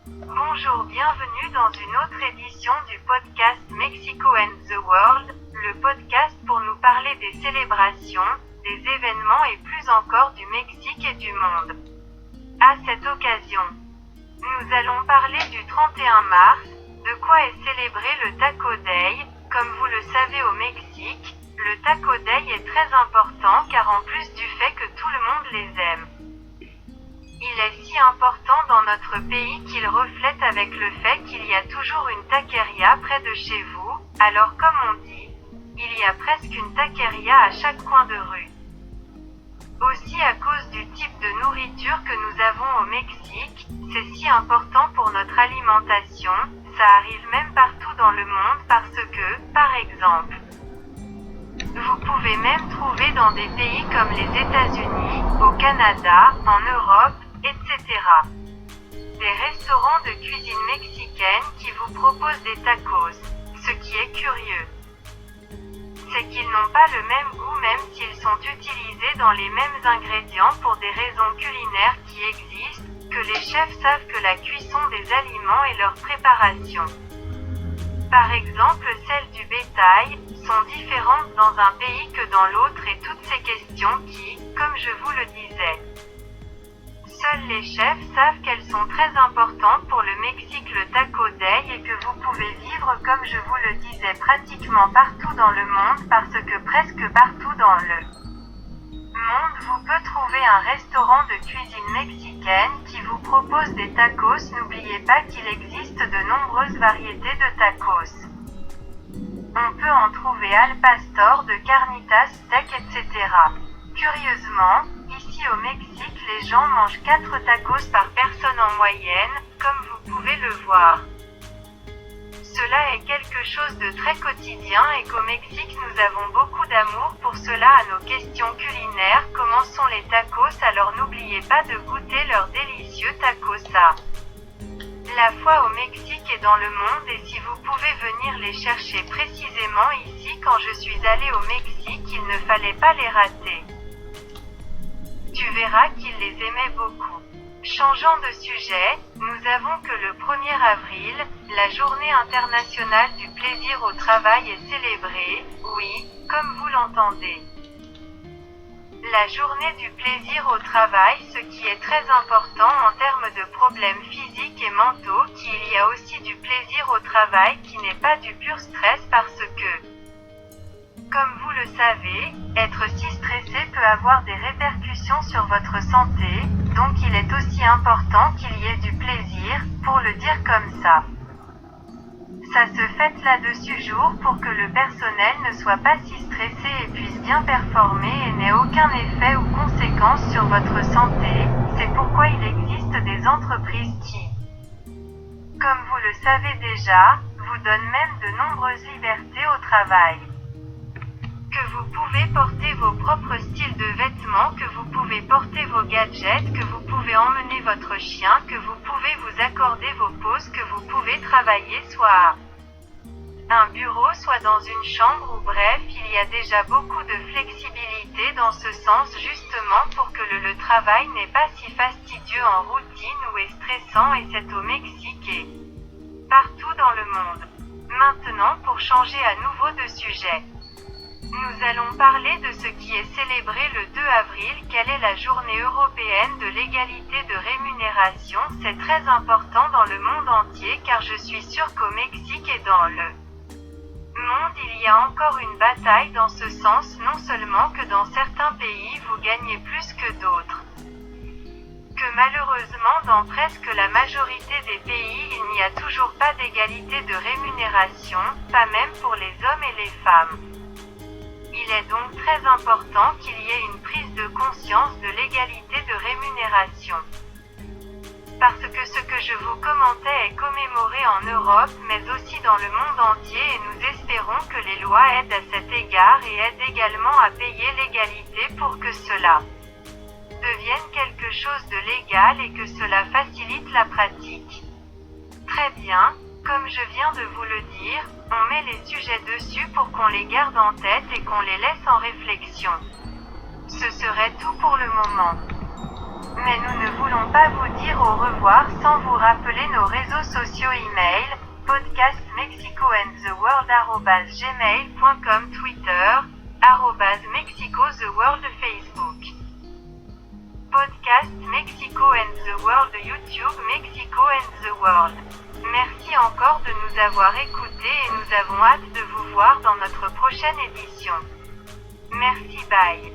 Bonjour, bienvenue dans une autre édition du podcast Mexico and the World, le podcast pour nous parler des célébrations, des événements et plus encore du Mexique et du monde. À cette occasion, nous allons parler du 31 mars, de quoi est célébré le Taco Day. Comme vous le savez au Mexique, le Taco Day est très important car en plus du fait que tout le monde les aime, il est si important dans notre pays qu'il reflète avec le fait qu'il y a toujours une taqueria près de chez vous, alors comme on dit, il y a presque une taqueria à chaque coin de rue. Aussi à cause du type de nourriture que nous avons au Mexique, c'est si important pour notre alimentation, ça arrive même partout dans le monde parce que, par exemple, vous pouvez même trouver dans des pays comme les États-Unis, au Canada, en Europe, etc. Des restaurants de cuisine mexicaine qui vous proposent des tacos. Ce qui est curieux, c'est qu'ils n'ont pas le même goût même s'ils sont utilisés dans les mêmes ingrédients pour des raisons culinaires qui existent, que les chefs savent que la cuisson des aliments et leur préparation, par exemple celles du bétail, sont différentes dans un pays que dans l'autre et toutes ces questions qui, comme je vous le disais, seuls les chefs savent qu'elles sont très importantes pour le Mexique le Taco Day et que vous pouvez vivre comme je vous le disais pratiquement partout dans le monde parce que presque partout dans le monde vous peut trouver un restaurant de cuisine mexicaine qui vous propose des tacos. N'oubliez pas qu'il existe de nombreuses variétés de tacos. On peut en trouver al pastor, de carnitas, steak, etc. Curieusement, ici au Mexique les gens mangent 4 tacos par personne en moyenne, comme vous pouvez le voir. Cela est quelque chose de très quotidien et qu'au Mexique nous avons beaucoup d'amour pour cela. À nos questions culinaires, comment sont les tacos, alors n'oubliez pas de goûter leurs délicieux tacos à la fois au Mexique et dans le monde, et si vous pouvez venir les chercher précisément ici. Quand je suis allée au Mexique, il ne fallait pas les rater. Tu verras qu'ils les aimaient beaucoup. Changeant de sujet, nous avons que le 1er avril, la journée internationale du plaisir au travail est célébrée, oui, comme vous l'entendez. La journée du plaisir au travail, ce qui est très important en termes de problèmes physiques et mentaux, qu'il y a aussi du plaisir au travail qui n'est pas du pur stress parce que, comme vous le savez, être si stressé peut avoir des répercussions sur votre santé, donc il est aussi important qu'il y ait du plaisir, pour le dire comme ça. Ça se fait là-dessus jour pour que le personnel ne soit pas si stressé et puisse bien performer et n'ait aucun effet ou conséquence sur votre santé. C'est pourquoi il existe des entreprises qui, comme vous le savez déjà, vous donnent même de nombreuses libertés au travail. Que vous pouvez porter vos propres styles de vêtements, que vous pouvez porter vos gadgets, que vous pouvez emmener votre chien, que vous pouvez vous accorder vos pauses, que vous pouvez travailler soit à un bureau, soit dans une chambre ou bref, il y a déjà beaucoup de flexibilité dans ce sens justement pour que le travail n'est pas si fastidieux en routine ou est stressant, et c'est au Mexique et partout dans le monde. Maintenant pour changer à nouveau de sujet, nous allons parler de ce qui est célébré le 2 avril. Quelle est la journée européenne de l'égalité de rémunération? C'est très important dans le monde entier car je suis sûre qu'au Mexique et dans le monde il y a encore une bataille dans ce sens, non seulement que dans certains pays vous gagnez plus que d'autres, que malheureusement dans presque la majorité des pays il n'y a toujours pas d'égalité de rémunération, pas même pour les hommes et les femmes. Il est donc très important qu'il y ait une prise de conscience de l'égalité de rémunération. Parce que ce que je vous commentais est commémoré en Europe mais aussi dans le monde entier, et nous espérons que les lois aident à cet égard et aident également à payer l'égalité pour que cela devienne quelque chose de légal et que cela facilite la pratique. Très bien. Comme je viens de vous le dire, on met les sujets dessus pour qu'on les garde en tête et qu'on les laisse en réflexion. Ce serait tout pour le moment. Mais nous ne voulons pas vous dire au revoir sans vous rappeler nos réseaux sociaux email, podcastmexicoandtheworld@gmail.com, Twitter, @mexicotheworld, Facebook. Podcast Mexico and the World, YouTube Mexico and the World. Merci encore de nous avoir écoutés et nous avons hâte de vous voir dans notre prochaine édition. Merci, bye.